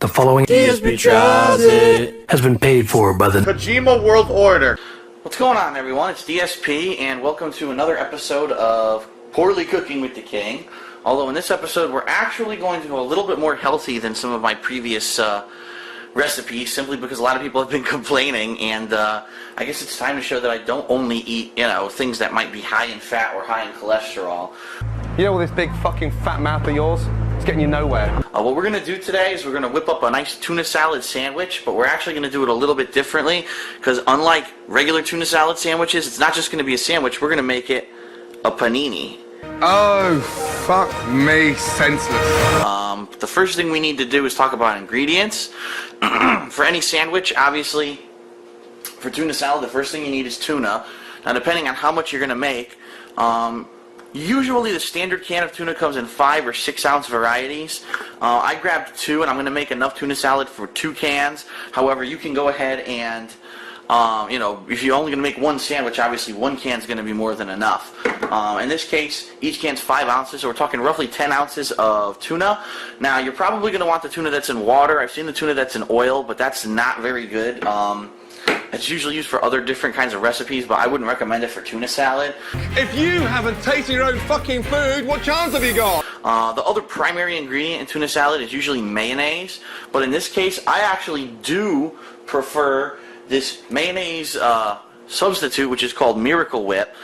The following DSP tries it has been paid for by the Kojima World Order. What's going on, everyone? It's DSP, and welcome to another episode of Poorly Cooking with the King. Although in this episode, we're actually going to go a little bit more healthy than some of my previous recipes, simply because a lot of people have been complaining, and I guess it's time to show that I don't only eat, things that might be high in fat or high in cholesterol. You know, all this big fucking fat mouth of yours, it's getting you nowhere. What we're going to do today is we're going to whip up a nice tuna salad sandwich, but we're actually going to do it a little bit differently, because unlike regular tuna salad sandwiches, it's not just going to be a sandwich, we're going to make it a panini. Oh, fuck me, senseless. The first thing we need to do is talk about ingredients. For any sandwich, obviously, for tuna salad, the first thing you need is tuna. Now, depending on how much you're going to make, usually the standard can of tuna comes in 5 or 6 ounce varieties. I grabbed 2, and I'm going to make enough tuna salad for 2 cans. However, you can go ahead and, if you're only going to make 1 sandwich, obviously 1 can is going to be more than enough. In this case, each can's 5 ounces, so we're talking roughly 10 ounces of tuna. Now, you're probably going to want the tuna that's in water. I've seen the tuna that's in oil, but that's not very good. It's usually used for other different kinds of recipes, but I wouldn't recommend it for tuna salad. If you haven't tasted your own fucking food, what chance have you got? The other primary ingredient in tuna salad is usually mayonnaise, but in this case, I actually do prefer this mayonnaise substitute, which is called Miracle Whip.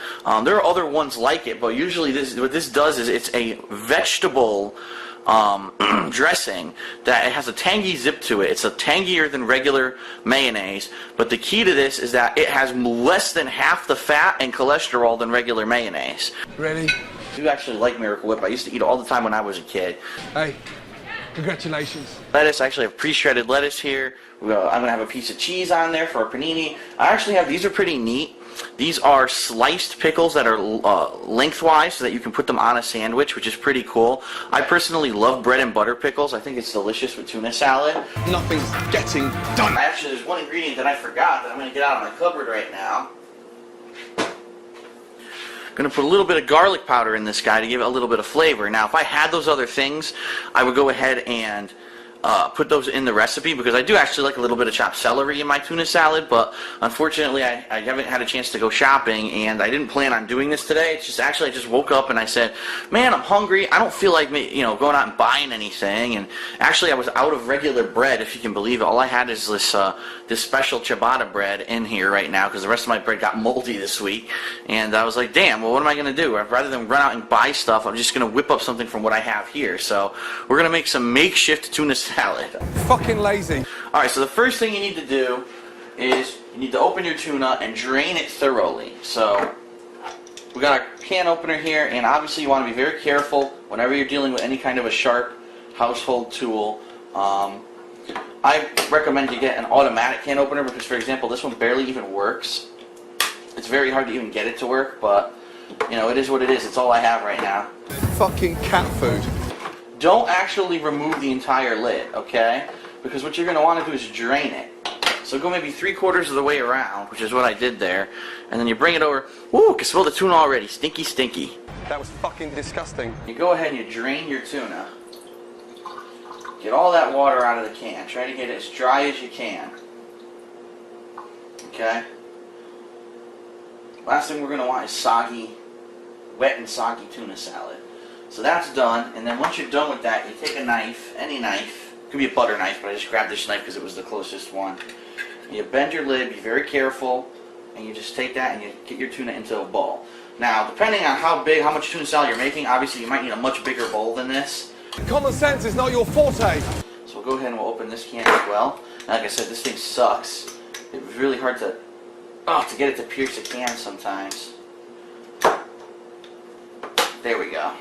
There are other ones like it, but usually what this does is it's a vegetable dressing that it has a tangy zip to it. It's a tangier than regular mayonnaise, but the key to this is that it has less than half the fat and cholesterol than regular mayonnaise. Really? I do actually like Miracle Whip. I used to eat it all the time when I was a kid. Hey, congratulations. Lettuce, I actually have pre-shredded lettuce here. I'm going to have a piece of cheese on there for a panini. I actually have, these are pretty neat. These are sliced pickles that are lengthwise so that you can put them on a sandwich, which is pretty cool. I personally love bread and butter pickles. I think it's delicious with tuna salad. Nothing's getting done. Actually, there's one ingredient that I forgot that I'm going to get out of my cupboard right now. I'm going to put a little bit of garlic powder in this guy to give it a little bit of flavor. Now, if I had those other things, I would go ahead and put those in the recipe, because I do actually like a little bit of chopped celery in my tuna salad, but unfortunately I haven't had a chance to go shopping, and I didn't plan on doing this today. It's just actually I just woke up and I said, man, I'm hungry. I don't feel like going out and buying anything, and actually I was out of regular bread, if you can believe it. All I had is this special ciabatta bread in here right now, because the rest of my bread got moldy this week, and I was like, damn, well, what am I going to do? Rather than run out and buy stuff, I'm just going to whip up something from what I have here. So we're going to make some makeshift tuna salad. Fucking lazy. Alright, so the first thing you need to do is you need to open your tuna and drain it thoroughly. So we got our can opener here, and obviously you want to be very careful whenever you're dealing with any kind of a sharp household tool. I recommend you get an automatic can opener, because, for example, this one barely even works. It's very hard to even get it to work, but it is what it is. It's all I have right now. Fucking cat food. Don't actually remove the entire lid, okay? Because what you're going to want to do is drain it. So go maybe 3/4 of the way around, which is what I did there. And then you bring it over. Woo, I can smell the tuna already. Stinky, stinky. That was fucking disgusting. You go ahead and you drain your tuna. Get all that water out of the can. Try to get it as dry as you can. Okay? Last thing we're going to want is wet and soggy tuna salad. So that's done, and then once you're done with that, you take a knife, any knife. It could be a butter knife, but I just grabbed this knife because it was the closest one. You bend your lid, be very careful, and you just take that and you get your tuna into a bowl. Now, depending on how much tuna salad you're making, obviously you might need a much bigger bowl than this. Common sense is not your forte. So we'll go ahead and we'll open this can as well. And like I said, this thing sucks. It's really hard to get it to pierce the can sometimes. There we go.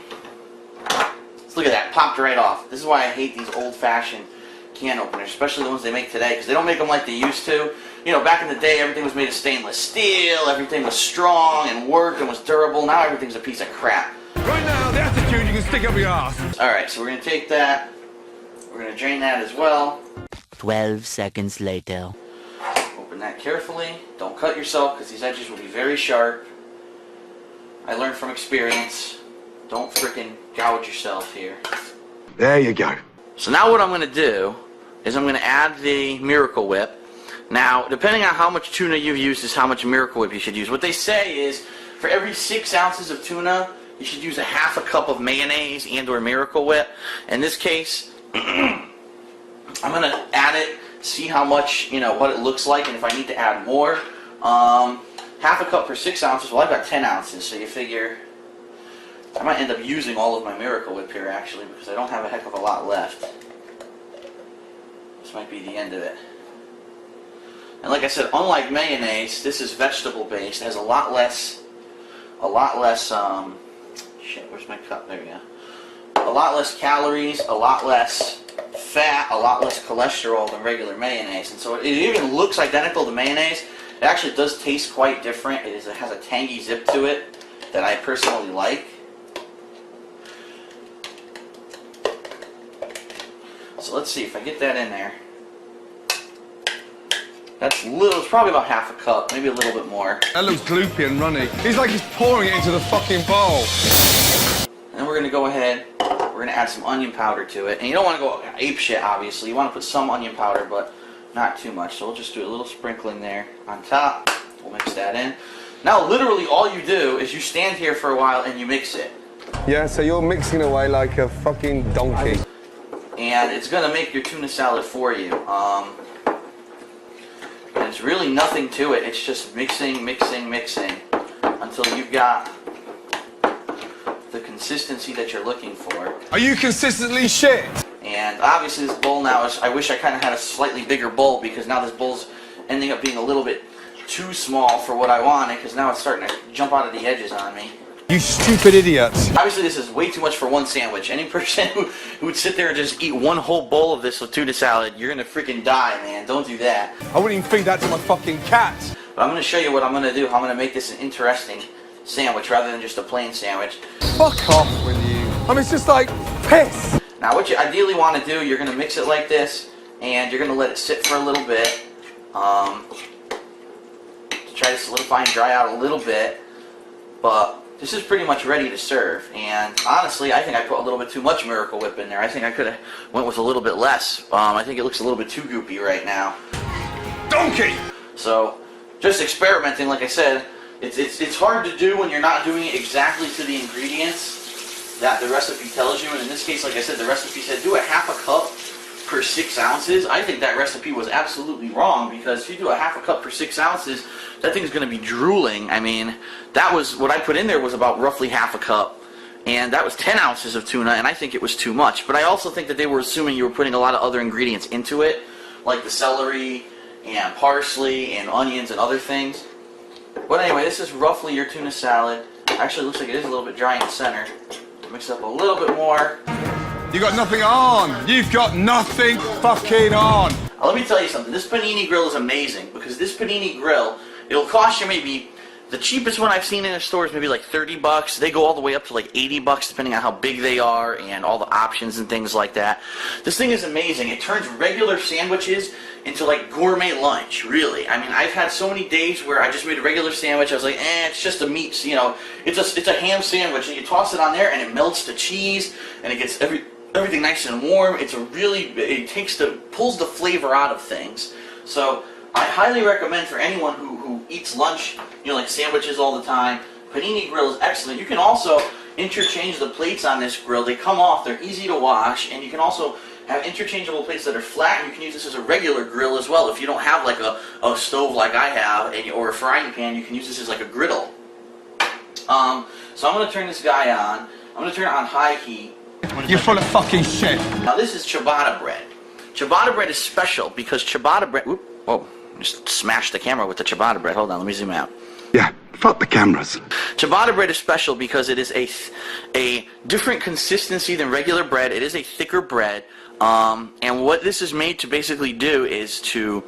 Look at that, popped right off. This is why I hate these old-fashioned can openers, especially the ones they make today, because they don't make them like they used to. Back in the day, everything was made of stainless steel, everything was strong and worked and was durable. Now everything's a piece of crap. Right now, the attitude you can stick up your ass. Alright, so we're going to take that, we're going to drain that as well. 12 seconds later. Open that carefully. Don't cut yourself, because these edges will be very sharp. I learned from experience. Don't frickin' gouge yourself here. There you go. So now what I'm going to do is I'm going to add the Miracle Whip. Now, depending on how much tuna you've used is how much Miracle Whip you should use. What they say is for every 6 ounces of tuna, you should use a half a cup of mayonnaise and or Miracle Whip. In this case, I'm going to add it, see how much, what it looks like, and if I need to add more. Half a cup for 6 ounces, well, I've got 10 ounces, so you figure I might end up using all of my Miracle Whip here, actually, because I don't have a heck of a lot left. This might be the end of it. And like I said, unlike mayonnaise, this is vegetable based. It has a lot less, shit, where's my cup? There we go. A lot less calories, a lot less fat, a lot less cholesterol than regular mayonnaise. And so it even looks identical to mayonnaise. It actually does taste quite different. It has a tangy zip to it that I personally like. So let's see if I get that in there. That's little. It's probably about half a cup, maybe a little bit more. That looks gloopy and runny. He's like he's pouring it into the fucking bowl. And then we're going to go ahead, we're going to add some onion powder to it. And you don't want to go ape shit, obviously. You want to put some onion powder, but not too much. So we'll just do a little sprinkling there on top. We'll mix that in. Now, literally, all you do is you stand here for a while and you mix it. Yeah, so you're mixing away like a fucking donkey. And it's going to make your tuna salad for you. And it's really nothing to it. It's just mixing, mixing, mixing until you've got the consistency that you're looking for. Are you consistently shit? And obviously this bowl now is, I wish I kind of had a slightly bigger bowl, because now this bowl's ending up being a little bit too small for what I wanted, because now it's starting to jump out of the edges on me. You stupid idiots. Obviously this is way too much for one sandwich. Any person who would sit there and just eat one whole bowl of this with tuna salad, you're going to freaking die, man. Don't do that. I wouldn't even feed that to my fucking cat. But I'm going to show you what I'm going to do. How I'm going to make this an interesting sandwich rather than just a plain sandwich. Fuck off with you. I mean, it's just like piss. Now what you ideally want to do, you're going to mix it like this, and you're going to let it sit for a little bit. To try to solidify and dry out a little bit. But this is pretty much ready to serve, and honestly, I think I put a little bit too much Miracle Whip in there. I think I could have went with a little bit less. I think it looks a little bit too goopy right now. Donkey! So, just experimenting, like I said, it's hard to do when you're not doing it exactly to the ingredients that the recipe tells you, and in this case, like I said, the recipe said do a half a cup per 6 ounces. I think that recipe was absolutely wrong, because if you do a half a cup per 6 ounces, that thing's going to be drooling. I mean, that was what I put in there was about roughly half a cup, and that was 10 ounces of tuna, and I think it was too much. But I also think that they were assuming you were putting a lot of other ingredients into it, like the celery and parsley and onions and other things. But anyway, this is roughly your tuna salad. Actually, it looks like it is a little bit dry in the center. Mix up a little bit more. You got nothing on. You've got nothing fucking on. Now, let me tell you something. This panini grill is amazing, because this panini grill, it'll cost you maybe, the cheapest one I've seen in a store is maybe like 30 bucks. They go all the way up to like 80 bucks depending on how big they are and all the options and things like that. This thing is amazing. It turns regular sandwiches into like gourmet lunch, really. I mean, I've had so many days where I just made a regular sandwich. I was like, it's just a meat, it's a ham sandwich, and you toss it on there and it melts the cheese and it gets everything nice and warm. It pulls the flavor out of things. So I highly recommend for anyone who eats lunch, like sandwiches all the time, Panini Grill is excellent. You can also interchange the plates on this grill. They come off, they're easy to wash, and you can also have interchangeable plates that are flat, and you can use this as a regular grill as well. If you don't have like a stove like I have, or a frying pan, you can use this as like a griddle. So I'm going to turn this guy on. I'm going to turn it on high heat. You're full of fucking shit. Now this is ciabatta bread. Ciabatta bread is special because ciabatta bread... Whoa, just smashed the camera with the ciabatta bread. Hold on, let me zoom out. Yeah, fuck the cameras. Ciabatta bread is special because it is a different consistency than regular bread. It is a thicker bread. And what this is made to basically do is to...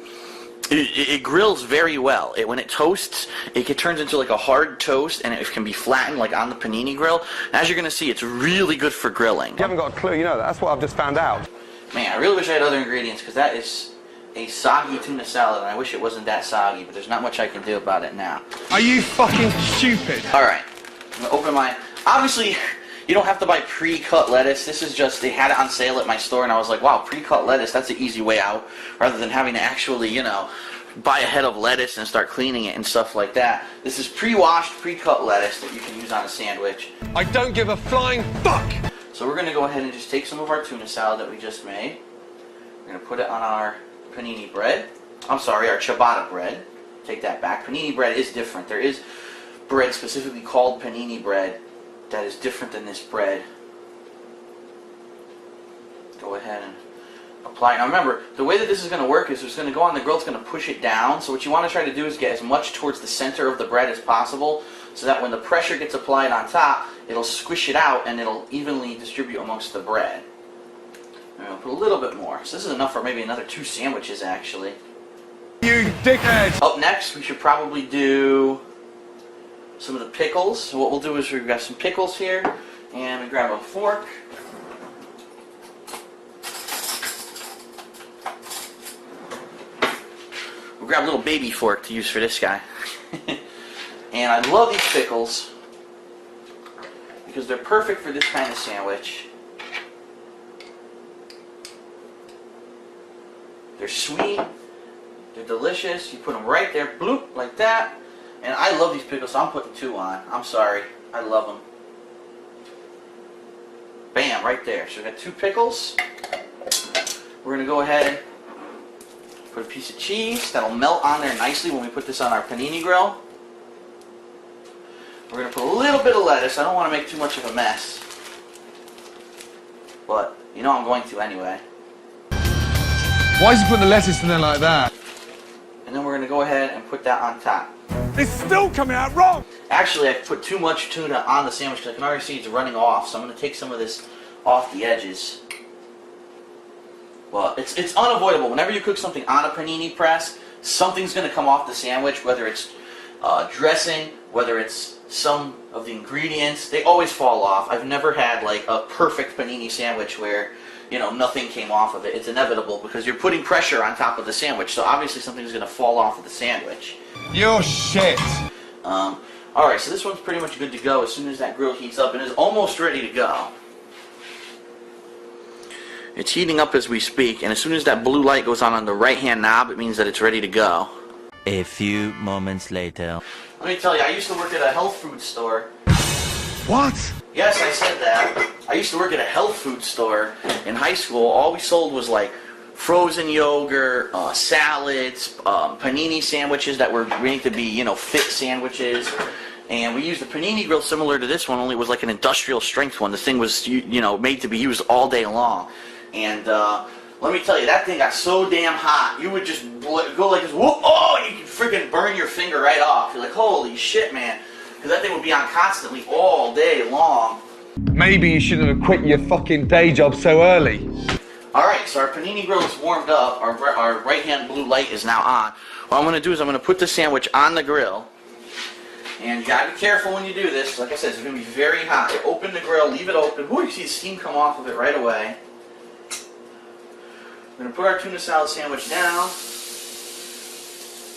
It grills very well. When it toasts, it turns into like a hard toast, and it can be flattened like on the panini grill. And as you're going to see, it's really good for grilling. You haven't got a clue, you know that. That's what I've just found out. Man, I really wish I had other ingredients, because that is a soggy tuna salad, and I wish it wasn't that soggy, but there's not much I can do about it now. Are you fucking stupid? Alright, I'm going to open my... Obviously, You don't have to buy pre-cut lettuce. This is just, they had it on sale at my store, and I was like, wow, pre-cut lettuce, that's an easy way out, rather than having to actually, you know, buy a head of lettuce and start cleaning it and stuff like that. This is pre-washed, pre-cut lettuce that you can use on a sandwich. I don't give a flying fuck! So we're going to go ahead and just take some of our tuna salad that we just made. We're going to put it on our panini bread. I'm sorry, our ciabatta bread. Take that back. Panini bread is different. There is bread specifically called panini bread that is different than this bread. Go ahead and apply it. Now remember, the way that this is going to work is it's going to go on the grill, it's going to push it down. So what you want to try to do is get as much towards the center of the bread as possible, so that when the pressure gets applied on top, it'll squish it out and it'll evenly distribute amongst the bread. I'm going to put a little bit more. So this is enough for maybe another 2 sandwiches actually. You dickhead! Up next, we should probably do some of the pickles. So what we'll do is we've got some pickles here, and we grab a fork. We'll grab a little baby fork to use for this guy. And I love these pickles because they're perfect for this kind of sandwich. They're sweet, they're delicious. You put them right there, bloop, like that. And I love these pickles, so I'm putting 2 on. I'm sorry, I love them. Bam, right there. So we got 2 pickles. We're gonna go ahead, put a piece of cheese that'll melt on there nicely when we put this on our panini grill. We're going to put a little bit of lettuce. I don't want to make too much of a mess, but you know I'm going to anyway. Why is he putting the lettuce in there like that? And then we're going to go ahead and put that on top. It's still coming out wrong! Actually, I put too much tuna on the sandwich because I can already see it's running off, so I'm going to take some of this off the edges. Well, it's unavoidable. Whenever you cook something on a panini press, something's going to come off the sandwich, whether it's dressing, whether it's some of the ingredients, they always fall off. I've never had like a perfect panini sandwich where, you know, nothing came off of it. It's inevitable because you're putting pressure on top of the sandwich, so obviously something's going to fall off of the sandwich. You're shit! Alright, so this one's pretty much good to go as soon as that grill heats up and is almost ready to go. It's heating up as we speak, and as soon as that blue light goes on the right-hand knob, it means that it's ready to go. A few moments later. Let me tell you, I used to work at a health food store. What? Yes, I said that. I used to work at a health food store in high school. All we sold was like frozen yogurt, salads, panini sandwiches that were made to be, you know, fit sandwiches. And we used a panini grill similar to this one, only it was like an industrial strength one. The thing was, you know, made to be used all day long. And let me tell you, that thing got so damn hot, you would just go like this, whoop, oh, you could freaking burn your finger right off. You're like, holy shit, man. Because that thing would be on constantly all day long. Maybe you shouldn't have quit your fucking day job so early. Alright, so our panini grill is warmed up. Our right-hand blue light is now on. What I'm going to do is I'm going to put the sandwich on the grill. And you got to be careful when you do this. Like I said, it's going to be very hot. You open the grill, leave it open. Whoo, you see the steam come off of it right away. We're going to put our tuna salad sandwich down.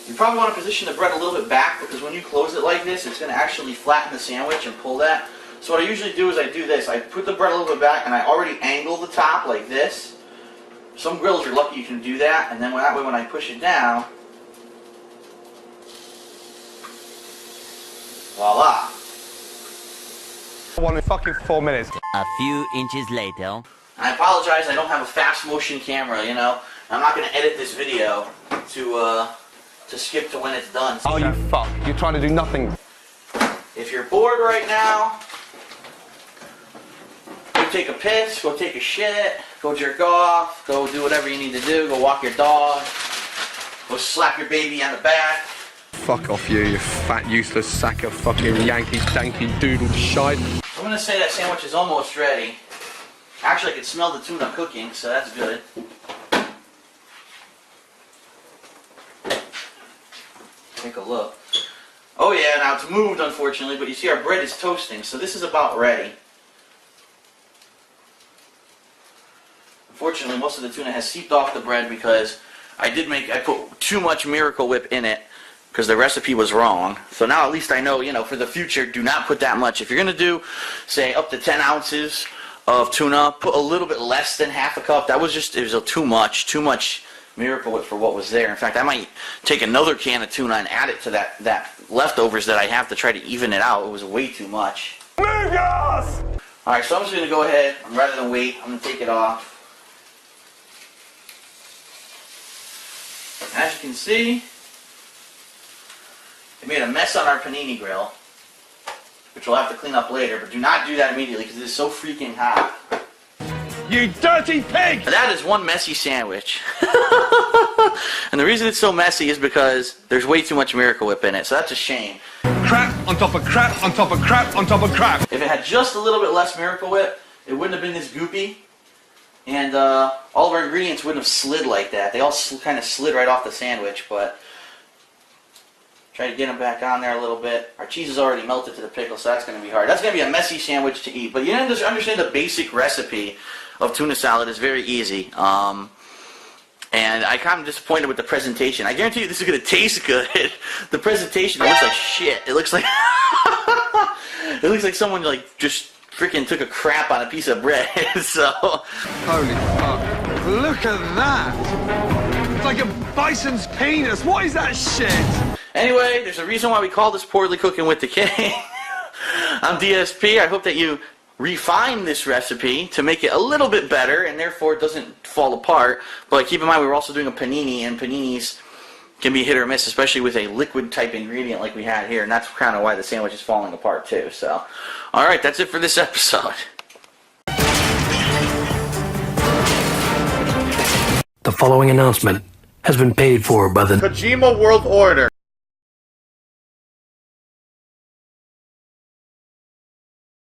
You probably want to position the bread a little bit back because when you close it like this, it's going to actually flatten the sandwich and pull that. So what I usually do is I do this. I put the bread a little bit back and I already angle the top like this. Some grills you're lucky you can do that, and then that way when I push it down, voila. 1 in fucking 4 minutes. A few inches later. I apologize, I don't have a fast motion camera, you know. I'm not going to edit this video to skip to when it's done. Oh, you fuck. You're trying to do nothing. If you're bored right now, go take a piss, go take a shit, go jerk off, go do whatever you need to do, go walk your dog, go slap your baby on the back. Fuck off you fat useless sack of fucking Yankee danky doodle shite. I'm going to say that sandwich is almost ready. Actually, I can smell the tuna cooking, so that's good. Take a look. Oh yeah, now it's moved unfortunately, but you see our bread is toasting, so this is about ready. Unfortunately, most of the tuna has seeped off the bread because I put too much Miracle Whip in it because the recipe was wrong. So now at least I know, for the future, do not put that much. If you're going to do, say, up to 10 ounces of tuna, put a little bit less than half a cup. It was too much Miracle Whip for what was there. In fact, I might take another can of tuna and add it to that leftovers that I have to try to even it out. It was way too much. Amigos! Alright, so I'm just going to go ahead, rather than wait, I'm going to take it off. As you can see, it made a mess on our panini grill, which we'll have to clean up later, but do not do that immediately because it is so freaking hot. You dirty pig! That is one messy sandwich. And the reason it's so messy is because there's way too much Miracle Whip in it, so that's a shame. Crap on top of crap on top of crap on top of crap. If it had just a little bit less Miracle Whip, it wouldn't have been this goopy, and all of our ingredients wouldn't have slid like that. They all kind of slid right off the sandwich, but try to get them back on there a little bit. Our cheese is already melted to the pickle, so that's going to be hard. That's going to be a messy sandwich to eat, but you understand the basic recipe of tuna salad is very easy. And I'm kind of disappointed with the presentation. I guarantee you this is going to taste good. The presentation, it looks like shit. It looks like it looks like someone just freaking took a crap on a piece of bread. So Holy fuck. Look at that. It's like a bison's penis. What is that shit? anyway, there's a reason why we call this Poorly Cooking with the King. I'm DSP. I hope that you refine this recipe to make it a little bit better and therefore it doesn't fall apart. But keep in mind we were also doing a panini, and paninis can be hit or miss, especially with a liquid type ingredient like we had here, and that's kind of why the sandwich is falling apart too. So, alright, that's it for this episode. The following announcement has been paid for by the Kojima World Order.